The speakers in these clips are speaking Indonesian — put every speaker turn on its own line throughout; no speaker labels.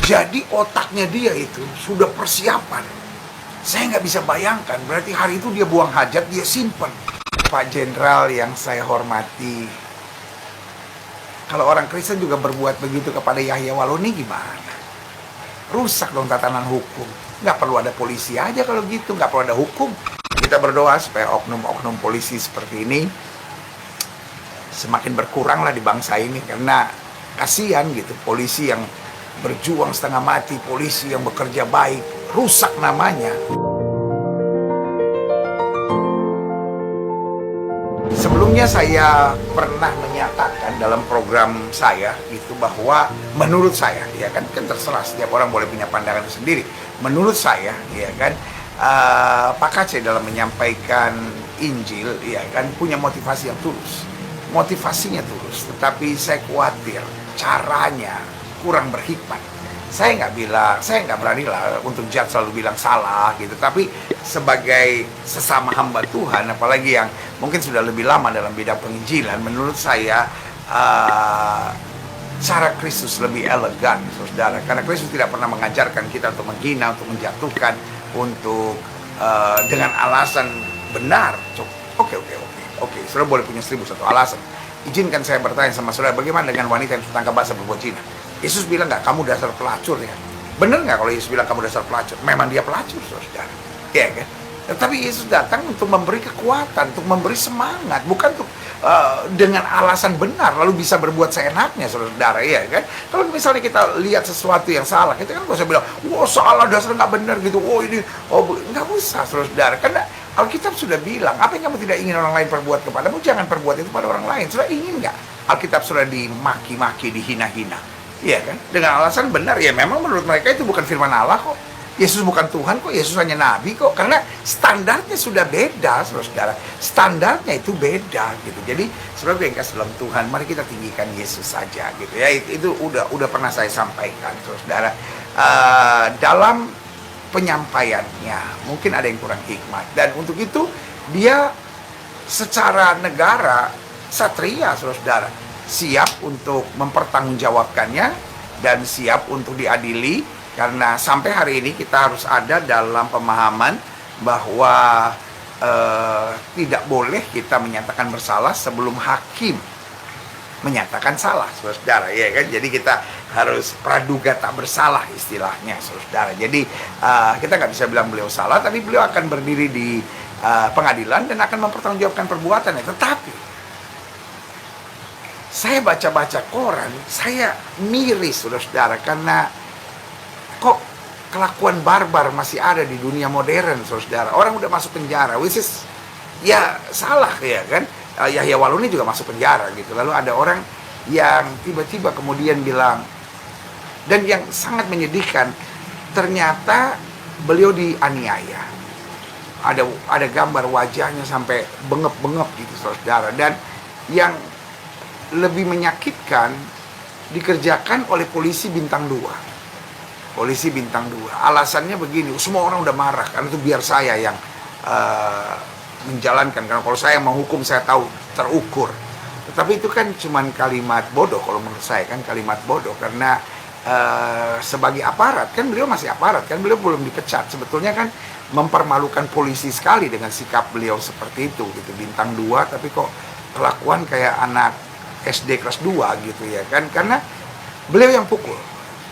Jadi otaknya dia itu sudah persiapan. Saya nggak bisa bayangkan, berarti hari itu dia buang hajat, dia simpen. Pak Jenderal yang saya hormati, kalau orang Kristen juga berbuat begitu kepada Yahya Waloni gimana? Rusak dong tatanan hukum. Nggak perlu ada polisi aja kalau gitu, nggak perlu ada hukum. Kita berdoa supaya oknum-oknum polisi seperti ini semakin berkurang lah di bangsa ini, karena kasihan gitu, polisi yang berjuang setengah mati, polisi yang bekerja baik, rusak namanya. Sebelumnya saya pernah menyatakan dalam program saya itu bahwa menurut saya, ya kan terserah setiap orang boleh punya pandangan sendiri. Menurut saya, ya kan Pak KC dalam menyampaikan Injil, ya kan punya motivasi yang tulus, motivasinya tulus. Tetapi saya khawatir caranya kurang berhikmat. Saya nggak berani lah untuk judge selalu bilang salah gitu. Tapi sebagai sesama hamba Tuhan, apalagi yang mungkin sudah lebih lama dalam bidang penginjilan, menurut saya cara Kristus lebih elegan, saudara. Karena Kristus tidak pernah mengajarkan kita untuk menghina, untuk menjatuhkan, untuk dengan alasan benar. Oke, saudara boleh punya 1001 alasan. Izinkan saya bertanya sama saudara, bagaimana dengan wanita yang tertangkap basah berbuat zina? Yesus bilang nggak, kamu dasar pelacur ya? Bener nggak kalau Yesus bilang kamu dasar pelacur? Memang dia pelacur, saudara. Ya kan? Tetapi Yesus datang untuk memberi kekuatan, untuk memberi semangat, bukan untuk dengan alasan benar lalu bisa berbuat seenaknya, saudara, ya kan? Kalau misalnya kita lihat sesuatu yang salah, kita kan nggak usah bilang, wah salah, dasar nggak benar gitu, nggak usah, saudara, karena Alkitab sudah bilang, apa yang kamu tidak ingin orang lain perbuat kepadamu, jangan perbuat itu pada orang lain. Sudah ingin nggak? Alkitab sudah dimaki-maki, dihina-hina, iya kan? Dengan alasan benar, ya memang menurut mereka itu bukan firman Allah kok. Yesus bukan Tuhan kok, Yesus hanya Nabi kok. Karena standarnya sudah beda, saudara. Standarnya itu beda gitu. Jadi, saudara yang kasih dalam Tuhan, mari kita tinggikan Yesus saja gitu ya. Itu udah pernah saya sampaikan, saudara. Dalam penyampaiannya mungkin ada yang kurang hikmat, dan untuk itu dia secara negara satria, saudara, siap untuk mempertanggungjawabkannya dan siap untuk diadili, karena sampai hari ini kita harus ada dalam pemahaman bahwa tidak boleh kita menyatakan bersalah sebelum hakim menyatakan salah, saudara, ya kan? Jadi kita harus praduga tak bersalah istilahnya, saudara. Jadi kita nggak bisa bilang beliau salah, tapi beliau akan berdiri di pengadilan dan akan mempertanggungjawabkan perbuatannya. Tetapi saya baca-baca koran, saya miris, saudara, karena kok kelakuan barbar masih ada di dunia modern, saudara. Orang udah masuk penjara, which is ya salah, ya kan? Yahya Waloni juga masuk penjara gitu. Lalu ada orang yang tiba-tiba kemudian bilang, dan yang sangat menyedihkan, ternyata beliau dianiaya. Ada gambar wajahnya sampai bengep-bengep gitu, saudara. Dan yang lebih menyakitkan dikerjakan oleh polisi bintang 2. Polisi bintang 2. Alasannya begini, semua orang udah marah karena itu biar saya yang menjalankan, karena kalau saya menghukum saya tahu terukur. Tetapi itu kan cuman kalimat bodoh kalau menurut saya, kan kalimat bodoh, karena sebagai aparat, kan beliau masih aparat, kan beliau belum dipecat. Sebetulnya kan mempermalukan polisi sekali dengan sikap beliau seperti itu gitu, bintang 2 tapi kok kelakuan kayak anak SD kelas 2 gitu ya kan, karena beliau yang pukul.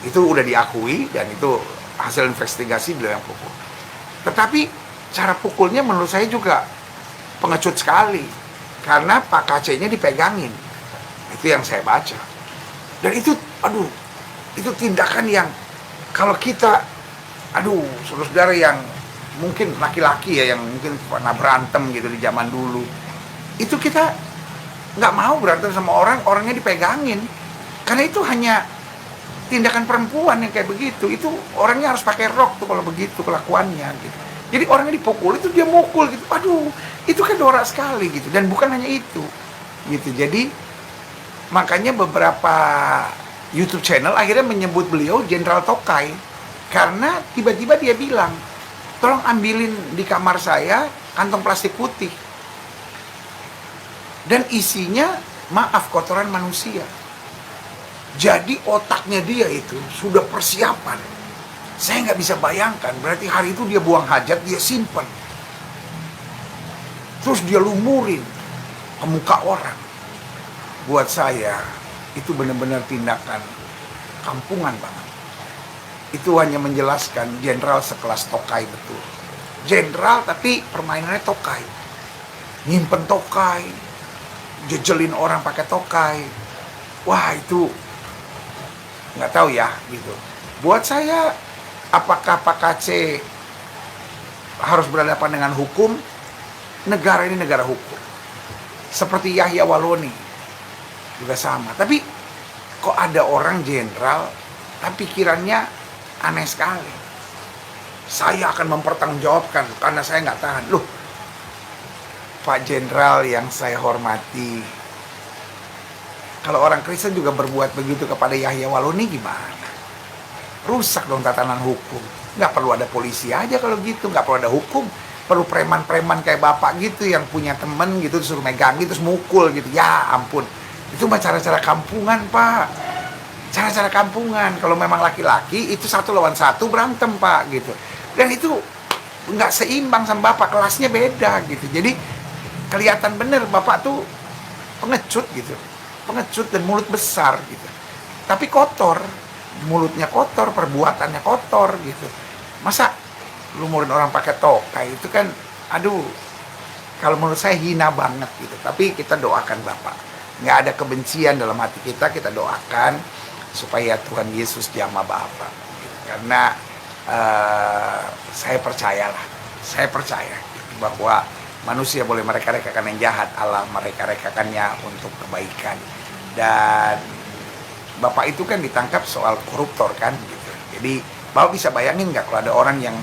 Itu udah diakui dan itu hasil investigasi, beliau yang pukul. Tetapi cara pukulnya menurut saya juga pengecut sekali, karena Pak KC-nya dipegangin. Itu yang saya baca. Dan itu, itu tindakan yang kalau kita, saudara yang mungkin laki-laki ya, yang mungkin pernah berantem gitu di zaman dulu, itu kita nggak mau berantem sama orangnya dipegangin. Karena itu hanya tindakan perempuan yang kayak begitu. Itu orangnya harus pakai rok tuh kalau begitu kelakuannya gitu. Jadi orangnya dipukul, itu dia mukul gitu. Itu kan norak sekali gitu. Dan bukan hanya itu gitu. Jadi makanya beberapa YouTube channel akhirnya menyebut beliau Jenderal Tokai, karena tiba-tiba dia bilang, tolong ambilin di kamar saya kantong plastik putih dan isinya, maaf, kotoran manusia. Jadi otaknya dia itu sudah persiapan. Saya nggak bisa bayangkan, berarti hari itu dia buang hajat, dia simpen. Terus dia lumurin ke muka orang. Buat saya, itu benar-benar tindakan kampungan banget. Itu hanya menjelaskan jenderal sekelas Tokai betul. Jenderal tapi permainannya Tokai. Nyimpen Tokai, jejelin orang pakai Tokai. Wah, itu nggak tahu ya gitu. Buat saya, apakah Pak KC harus berhadapan dengan hukum? Negara ini negara hukum. Seperti Yahya Waloni juga sama. Tapi kok ada orang jenderal tapi pikirannya aneh sekali. Saya akan mempertanggungjawabkan karena saya nggak tahan. Loh, Pak Jenderal yang saya hormati, kalau orang Kristen juga berbuat begitu kepada Yahya Waloni gimana? Rusak dong tatanan hukum. Nggak perlu ada polisi aja kalau gitu, nggak perlu ada hukum. Perlu preman-preman kayak bapak gitu yang punya temen gitu, disuruh megang gitu, terus mukul gitu. Ya ampun, itu mah cara-cara kampungan, Pak. Cara-cara kampungan. Kalau memang laki-laki itu 1 lawan 1 berantem, Pak, gitu. Dan itu nggak seimbang sama bapak, kelasnya beda gitu. Jadi kelihatan bener bapak tuh pengecut gitu. Pengecut dan mulut besar gitu. Tapi kotor, mulutnya kotor, perbuatannya kotor gitu. Masa lumurin orang pakai tokai itu kan, aduh, kalau menurut saya hina banget gitu. Tapi kita doakan bapak, nggak ada kebencian dalam hati kita. Kita doakan supaya Tuhan Yesus jamah bapak gitu. Karena saya percaya bahwa manusia boleh mereka-rekakan yang jahat, Allah mereka-rekakannya untuk kebaikan. Dan bapak itu kan ditangkap soal koruptor kan gitu. Jadi bapak bisa bayangin nggak kalau ada orang yang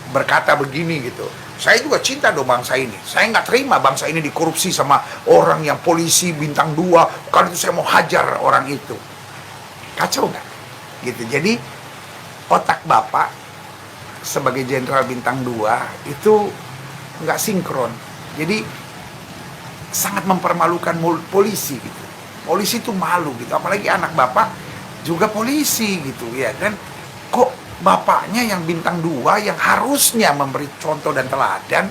berkata begini gitu, saya juga cinta dong bangsa ini, saya nggak terima bangsa ini dikorupsi sama orang yang polisi bintang 2, karena itu saya mau hajar orang itu. Kacau nggak gitu. Jadi otak bapak sebagai jenderal bintang 2 itu nggak sinkron. Jadi sangat mempermalukan polisi gitu. Polisi itu malu gitu, apalagi anak bapak juga polisi gitu ya kan. Kok bapaknya yang bintang 2 yang harusnya memberi contoh dan teladan,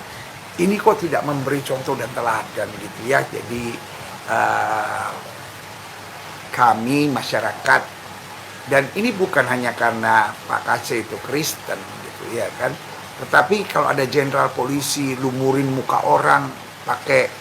ini kok tidak memberi contoh dan teladan gitu ya. Jadi kami masyarakat, dan ini bukan hanya karena Pak KC itu Kristen gitu ya kan, tetapi kalau ada jenderal polisi lumurin muka orang pakai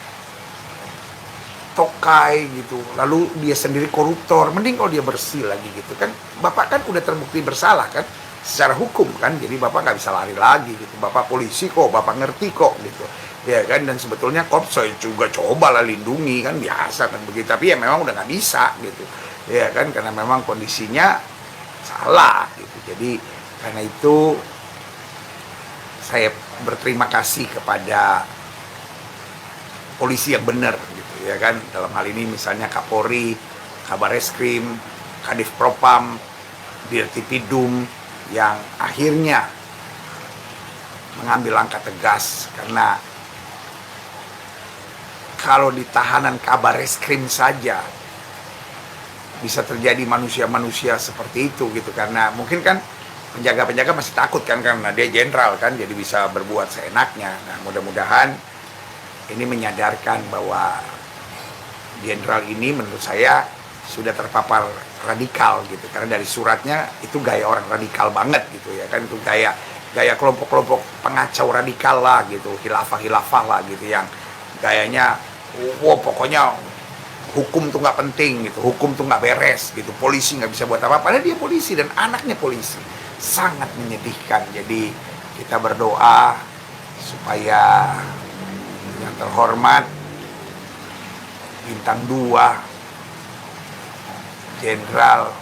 tokai gitu, lalu dia sendiri koruptor, mending kalau dia bersih lagi gitu kan. Bapak kan udah terbukti bersalah kan secara hukum kan, jadi bapak nggak bisa lari lagi gitu. Bapak polisi kok, bapak ngerti kok gitu ya kan. Dan sebetulnya kok saya juga cobalah lindungi kan, biasa kan begitu, tapi ya memang udah nggak bisa gitu ya kan, karena memang kondisinya salah gitu. Jadi karena itu saya berterima kasih kepada polisi yang benar gitu ya kan. Dalam hal ini misalnya Kapolri, Kabar Eskrim, Kadif Propam, Dirtipidum, yang akhirnya mengambil langkah tegas. Karena kalau di tahanan Kabar Eskrim saja bisa terjadi manusia-manusia seperti itu gitu, karena mungkin kan penjaga-penjaga masih takut kan karena dia jenderal kan, jadi bisa berbuat seenaknya. Nah, mudah-mudahan ini menyadarkan bahwa jenderal ini menurut saya sudah terpapar radikal gitu, karena dari suratnya itu gaya orang radikal banget gitu ya kan. Itu gaya kelompok-kelompok pengacau radikal lah gitu, khilafah lah gitu, yang gayanya pokoknya hukum tuh nggak penting gitu, hukum tuh nggak beres gitu, polisi nggak bisa buat apa-apa. Padahal dia polisi dan anaknya polisi. Sangat menyedihkan. Jadi kita berdoa supaya yang terhormat bintang 2 Jenderal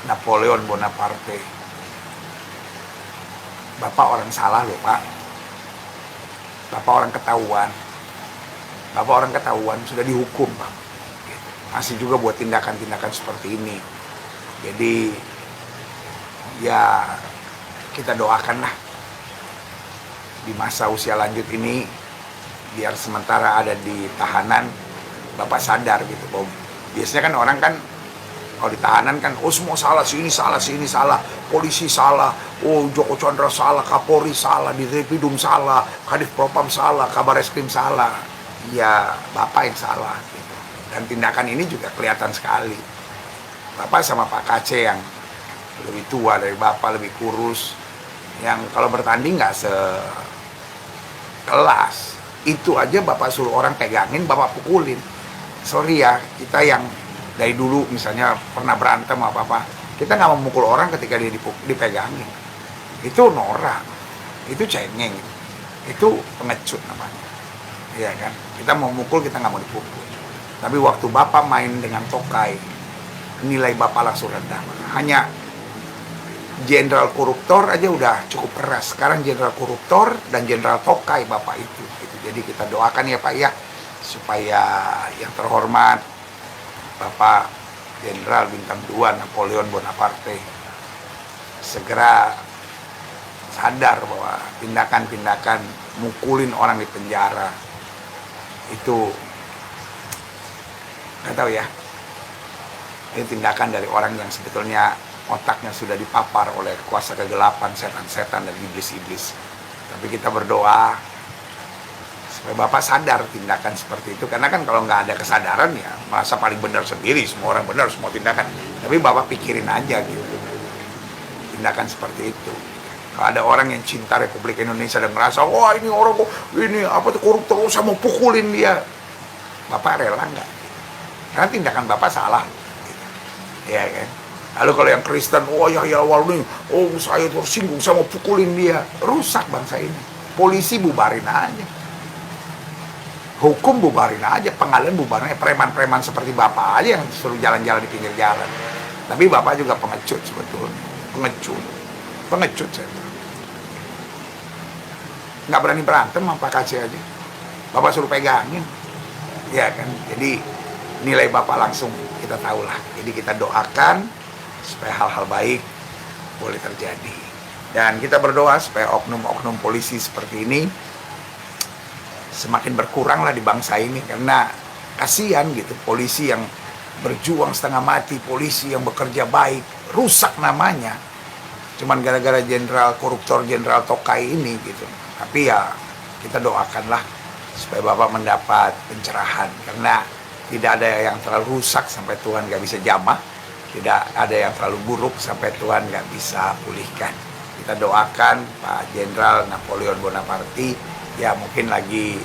Napoleon Bonaparte, bapak orang salah loh Pak, bapak orang ketahuan, sudah dihukum Pak, masih juga buat tindakan-tindakan seperti ini. Jadi ya kita doakanlah di masa usia lanjut ini, biar sementara ada di tahanan bapak sadar gitu bahwa biasanya kan orang kan Kalau di tahanan kan, oh semua salah, si ini salah, si ini salah, polisi salah, oh Joko Chandra salah, Kapolri salah, Direpidum salah, Kadif Propam salah, Kabar Eskrim salah. Ya Bapak yang salah gitu. Dan tindakan ini juga kelihatan sekali. Bapak sama Pak KC yang lebih tua dari Bapak, lebih kurus, yang kalau bertanding nggak sekelas, itu aja Bapak suruh orang pegangin, Bapak pukulin. Sorry ya, kita yang dari dulu misalnya pernah berantem apa-apa, kita nggak mau mukul orang ketika dia dipegangin. Itu norak, itu cengeng, itu pengecut namanya. Iya kan? Kita mau mukul, kita nggak mau dipukul. Tapi waktu Bapak main dengan tokai, nilai Bapak langsung rendah. Hanya jenderal koruptor aja udah cukup keras. Sekarang jenderal koruptor dan jenderal tokai Bapak itu. Gitu. Jadi kita doakan ya Pak ya, supaya yang terhormat Bapak Jenderal Bintang 2 Napoleon Bonaparte segera sadar bahwa tindakan-tindakan mukulin orang di penjara itu, nggak tahu ya, ini tindakan dari orang yang sebetulnya otaknya sudah dipapar oleh kuasa kegelapan, setan-setan dan iblis-iblis. Tapi kita berdoa supaya Bapak sadar tindakan seperti itu. Karena kan kalau nggak ada kesadaran ya merasa paling benar sendiri, semua orang benar, semua tindakan. Tapi Bapak pikirin aja gitu, tindakan seperti itu. Kalau ada orang yang cinta Republik Indonesia dan merasa, wah ini orang kok ini apa tuh koruptor, saya mau pukulin dia, Bapak rela nggak? Karena tindakan Bapak salah gitu. Ya kan. Lalu kalau yang Kristen, oh ya awal nih, oh saya tersinggung, saya mau pukulin dia, rusak bangsa ini. Polisi bubarin aja, hukum bubarin aja, pengadilan bubarin aja, preman-preman seperti Bapak aja yang suruh jalan-jalan di pinggir jalan. Tapi Bapak juga pengecut sebetulnya, pengecut saya. Nggak berani berantem sama Pak KC aja, Bapak suruh pegangin, ya kan. Jadi nilai Bapak langsung kita tahu lah. Jadi kita doakan supaya hal-hal baik boleh terjadi. Dan kita berdoa supaya oknum-oknum polisi seperti ini semakin berkurang lah di bangsa ini. Karena kasihan gitu, polisi yang berjuang setengah mati, polisi yang bekerja baik, rusak namanya. Cuman gara-gara jenderal koruptor, jenderal tokai ini gitu. Tapi ya kita doakanlah supaya Bapak mendapat pencerahan. Karena tidak ada yang terlalu rusak sampai Tuhan gak bisa jamah. Tidak ada yang terlalu buruk sampai Tuhan gak bisa pulihkan. Kita doakan Pak Jenderal Napoleon Bonaparte, ya mungkin lagi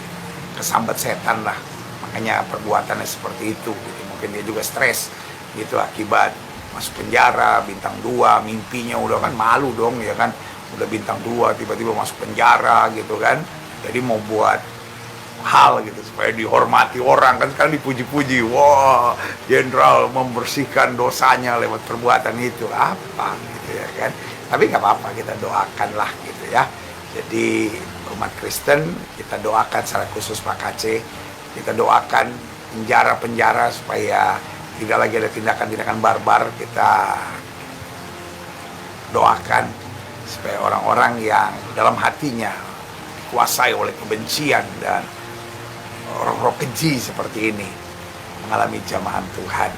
kesambat setan lah, makanya perbuatannya seperti itu gitu. Mungkin dia juga stres gitu akibat masuk penjara, bintang 2, mimpinya udah kan malu dong ya kan, udah bintang 2 tiba-tiba masuk penjara gitu kan. Jadi mau buat hal gitu supaya dihormati orang, kan sekarang dipuji-puji, wah jenderal membersihkan dosanya lewat perbuatan itu, apa gitu ya kan. Tapi nggak apa-apa, kita doakanlah gitu ya. Jadi umat Kristen kita doakan secara khusus Pak KC, kita doakan penjara-penjara supaya tidak lagi ada tindakan-tindakan barbar. Kita doakan supaya orang-orang yang dalam hatinya dikuasai oleh kebencian dan roh-roh keji seperti ini mengalami jamahan Tuhan.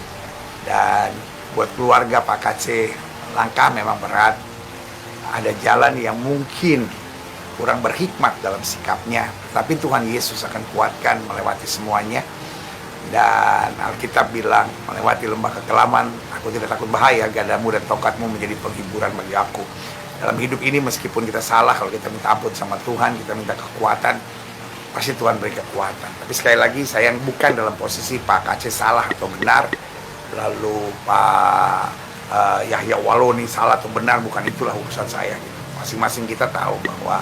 Dan buat keluarga Pak KC, langkah memang berat, ada jalan yang mungkin kurang berhikmat dalam sikapnya, tapi Tuhan Yesus akan kuatkan melewati semuanya. Dan Alkitab bilang, melewati lembah kekelaman, aku tidak takut bahaya, gadamu dan tongkatmu menjadi penghiburan bagi aku. Dalam hidup ini meskipun kita salah, kalau kita minta ampun sama Tuhan, kita minta kekuatan, pasti Tuhan beri kekuatan. Tapi sekali lagi, saya bukan dalam posisi Pak KC salah atau benar, lalu Pak Yahya Waloni salah atau benar, bukan itulah urusan saya gitu. Masing-masing kita tahu bahwa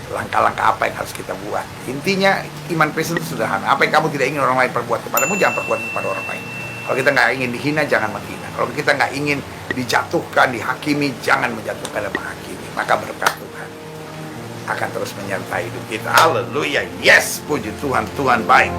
langkah-langkah apa yang harus kita buat. Intinya iman Kristen itu sederhana. Apa yang kamu tidak ingin orang lain perbuat kepadamu, jangan perbuat kepada orang lain. Kalau kita nggak ingin dihina, jangan menghina. Kalau kita nggak ingin dijatuhkan, dihakimi, jangan menjatuhkan dan menghakimi. Maka berkat Tuhan akan terus menyertai hidup kita. Haleluya. Yes, puji Tuhan, Tuhan baik.